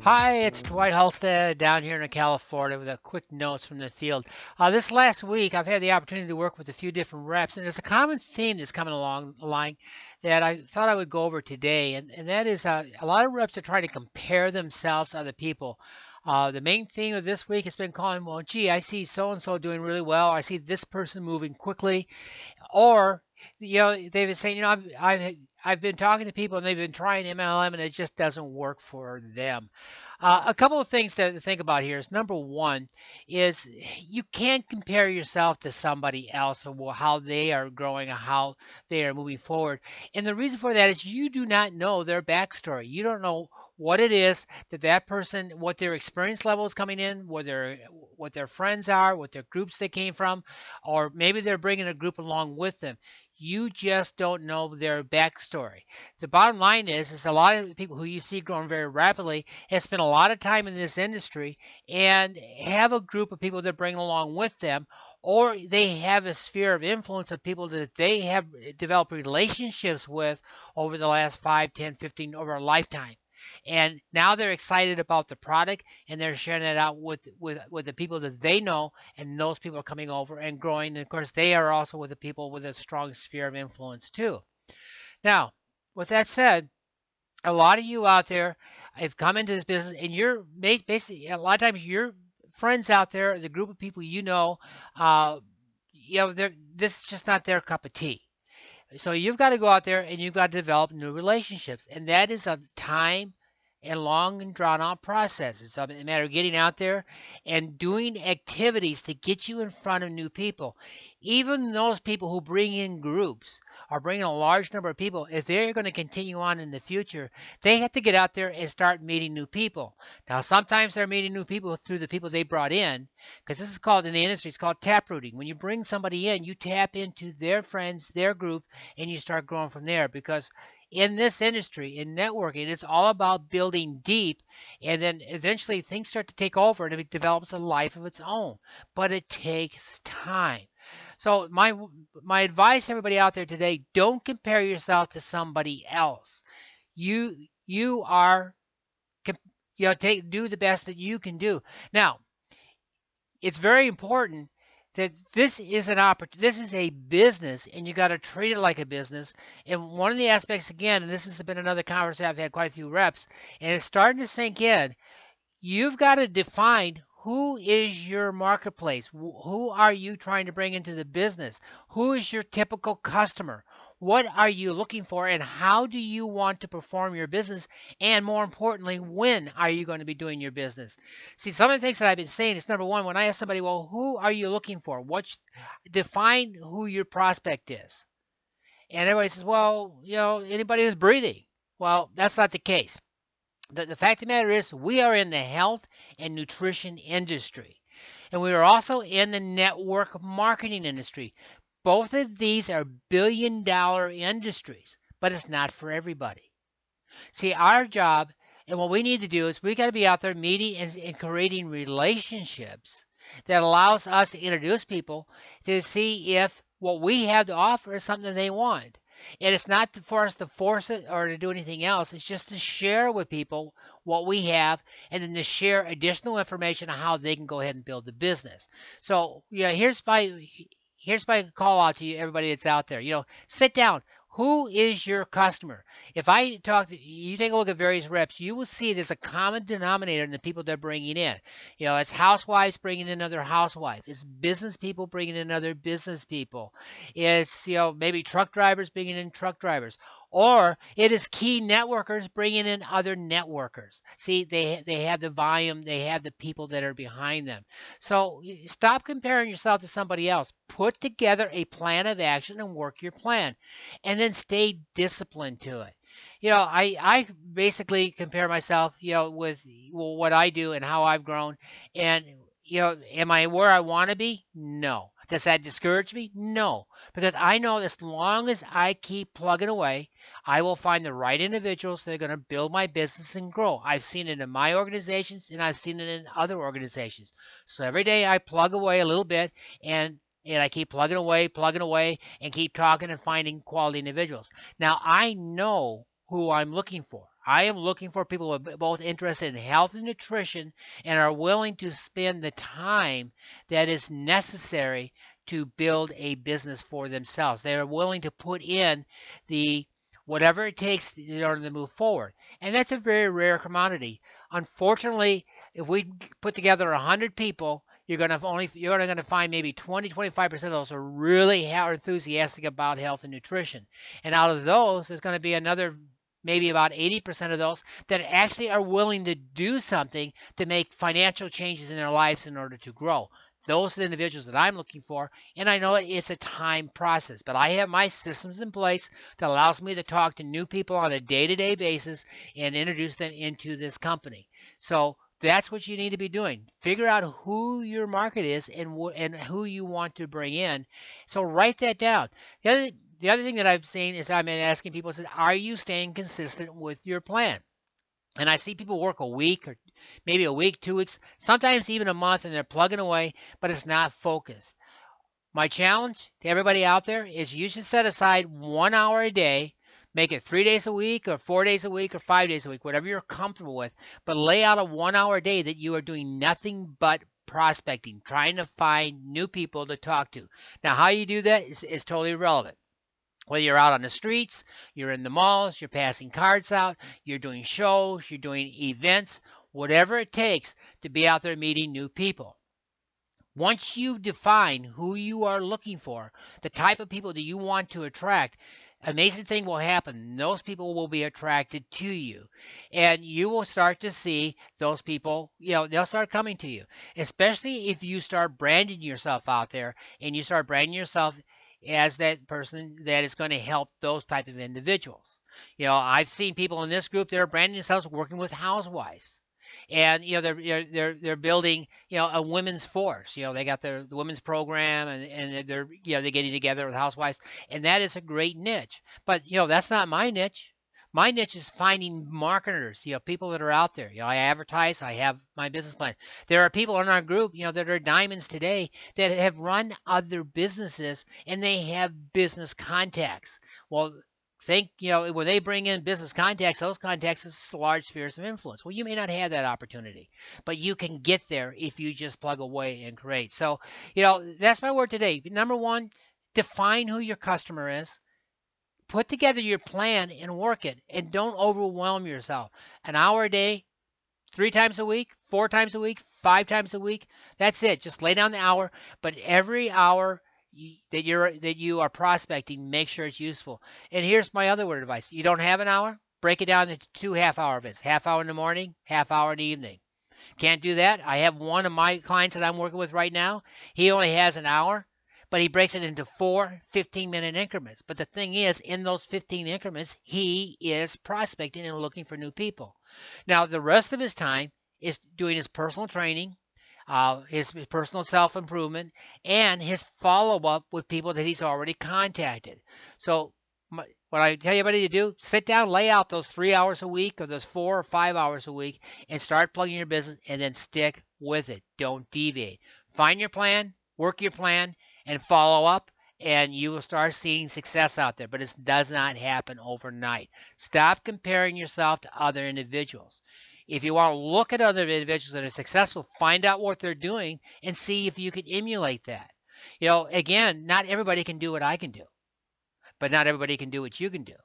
Hi, it's Dwight Halstead down here in California with a quick notes from the field. This last week, I've had the opportunity to work with a few different reps, and there's a common theme that's coming along the line that I thought I would go over today, and that is a lot of reps are trying to compare themselves to other people. The main theme of this week has been calling, well, gee, I see so and so doing really well. I see this person moving quickly. Or, they've been saying, I've been talking to people and they've been trying MLM and it just doesn't work for them. A couple of things to think about here is number one is you can't compare yourself to somebody else or how they are growing or how they are moving forward. And the reason for that is you do not know their backstory. You don't know what it is that person, what their experience level is coming in, what their friends are, what their groups they came from, or maybe they're bringing a group along with them. You just don't know their backstory. The bottom line is a lot of the people who you see growing very rapidly have spent a lot of time in this industry and have a group of people they're bringing along with them, or they have a sphere of influence of people that they have developed relationships with over the last 5, 10, 15, over a lifetime. And now they're excited about the product and they're sharing it out with the people that they know, and those people are coming over and growing. And of course, they are also with the people with a strong sphere of influence too. Now, with that said, a lot of you out there have come into this business, and you're basically a lot of times your friends out there, the group of people uh, this is just not their cup of tea. So you've got to go out there and you've got to develop new relationships, and that is a time and long and drawn out process. It's a matter of getting out there and doing activities to get you in front of new people. Even those people who bring in groups are bringing a large number of people. If they're going to continue on in the future, they have to get out there and start meeting new people. Now, sometimes they're meeting new people through the people they brought in, because this is called in the industry, it's called tap rooting. When you bring somebody in, you tap into their friends, their group, and you start growing from there. Because in this industry, in networking, it's all about building deep, and then eventually things start to take over and it develops a life of its own. But it takes time. So my advice to everybody out there today, don't compare yourself to somebody else. You you are take do the best that you can do. Now, it's very important that this is a business, and you got to treat it like a business. And one of the aspects, again, and this has been another conversation I've had quite a few reps, and it's starting to sink in. You've got to define who is your marketplace. Who are you trying to bring into the business? Who is your typical customer? What are you looking for, and how do you want to perform your business? And more importantly, when are you going to be doing your business? See, some of the things that I've been saying is number one, when I ask somebody, well, who are you looking for? Define who your prospect is. And everybody says, well, anybody who's breathing. Well, that's not the case. The fact of the matter is, we are in the health and nutrition industry, and we are also in the network marketing industry. Both of these are billion-dollar industries, but it's not for everybody. See, our job and what we need to do is we got to be out there meeting and creating relationships that allows us to introduce people to see if what we have to offer is something they want. And it's not for us to force it or to do anything else. It's just to share with people what we have, and then to share additional information on how they can go ahead and build the business. So, yeah, here's my call out to you, everybody that's out there. Sit down. Who is your customer? If I talk to you, take a look at various reps, you will see there's a common denominator in the people they're bringing in. It's housewives bringing in other housewives. It's business people bringing in other business people. It's, maybe truck drivers bringing in truck drivers. Or it is key networkers bringing in other networkers. See, they have the volume, they have the people that are behind them. So stop comparing yourself to somebody else. Put together a plan of action and work your plan, and then stay disciplined to it. I basically compare myself, with what I do and how I've grown. And, am I where I want to be? No. Does that discourage me? No. Because I know as long as I keep plugging away, I will find the right individuals that are going to build my business and grow. I've seen it in my organizations and I've seen it in other organizations. So every day I plug away a little bit, and I keep plugging away, and keep talking and finding quality individuals. Now I know who I'm looking for. I am looking for people who are both interested in health and nutrition and are willing to spend the time that is necessary to build a business for themselves. They are willing to put in the whatever it takes in order to move forward. And that's a very rare commodity. Unfortunately, if we put together 100 people, you're only going to find maybe 20-25% of those are really enthusiastic about health and nutrition. And out of those, there's going to be another maybe about 80% of those that actually are willing to do something to make financial changes in their lives in order to grow. Those are the individuals that I'm looking for, and I know it's a time process, but I have my systems in place that allows me to talk to new people on a day-to-day basis and introduce them into this company. So that's what you need to be doing. Figure out who your market is and who you want to bring in. So write that down. The other thing that I've seen is I've been asking people is, are you staying consistent with your plan? And I see people work a week or maybe a week, 2 weeks, sometimes even a month, and they're plugging away, but it's not focused. My challenge to everybody out there is you should set aside 1 hour a day, make it 3 days a week or 4 days a week or 5 days a week, whatever you're comfortable with, but lay out a 1 hour a day that you are doing nothing but prospecting, trying to find new people to talk to. Now, how you do that is totally irrelevant. Whether you're out on the streets, you're in the malls, you're passing cards out, you're doing shows, you're doing events, whatever it takes to be out there meeting new people. Once you define who you are looking for, the type of people that you want to attract, amazing thing will happen. Those people will be attracted to you. And you will start to see those people, they'll start coming to you. Especially if you start branding yourself out there and you start branding yourself as that person that is going to help those type of individuals. I've seen people in this group that are branding themselves working with housewives, and they're building a women's force. They got the women's program, and they're getting together with housewives, and that is a great niche. But that's not my niche. My niche is finding marketers, people that are out there. I advertise, I have my business plan. There are people in our group, that are diamonds today that have run other businesses and they have business contacts. Well, when they bring in business contacts, those contacts is large spheres of influence. Well, you may not have that opportunity, but you can get there if you just plug away and create. So, that's my word today. Number one, define who your customer is. Put together your plan and work it, and don't overwhelm yourself. An hour a day, 3 times a week, 4 times a week, 5 times a week. That's it. Just lay down the hour, but every hour that you are prospecting, make sure it's useful. And here's my other word of advice: you don't have an hour, break it down into 2 half-hour events. Half hour in the morning, half hour in the evening. Can't do that? I have one of my clients that I'm working with right now. He only has an hour, but he breaks it into 4 15-minute increments. But the thing is, in those 15 increments, he is prospecting and looking for new people. Now, the rest of his time is doing his personal training, his personal self-improvement, and his follow-up with people that he's already contacted. So what I tell everybody to do, sit down, lay out those 3 hours a week or those 4 or 5 hours a week and start plugging your business, and then stick with it. Don't deviate. Find your plan, work your plan, and follow up, and you will start seeing success out there. But it does not happen overnight. Stop comparing yourself to other individuals. If you want to look at other individuals that are successful, find out what they're doing and see if you can emulate that. Again, not everybody can do what I can do, but not everybody can do what you can do.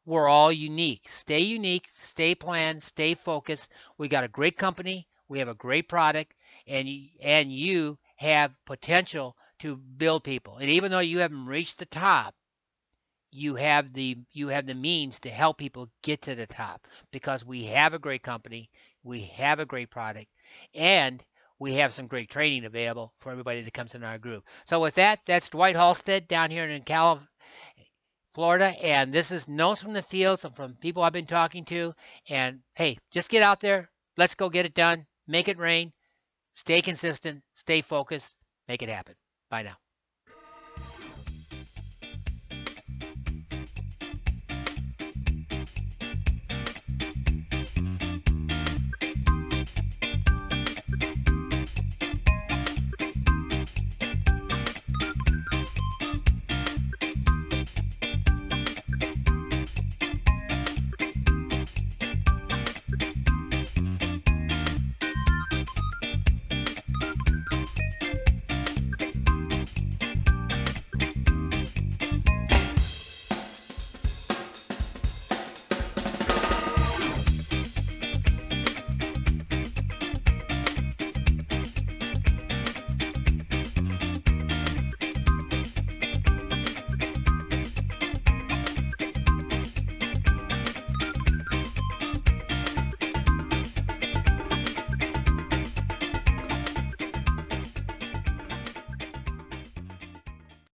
We're all unique. Stay unique, stay planned, stay focused. We got a great company, we have a great product, and you have potential to build people. And even though you haven't reached the top, you have the means to help people get to the top, because we have a great company, we have a great product, and we have some great training available for everybody that comes in our group. So with that, that's Dwight Halstead down here in Florida, and this is Notes from the Field from people I've been talking to. And hey, just get out there, let's go get it done, make it rain, stay consistent, stay focused, make it happen. Bye now.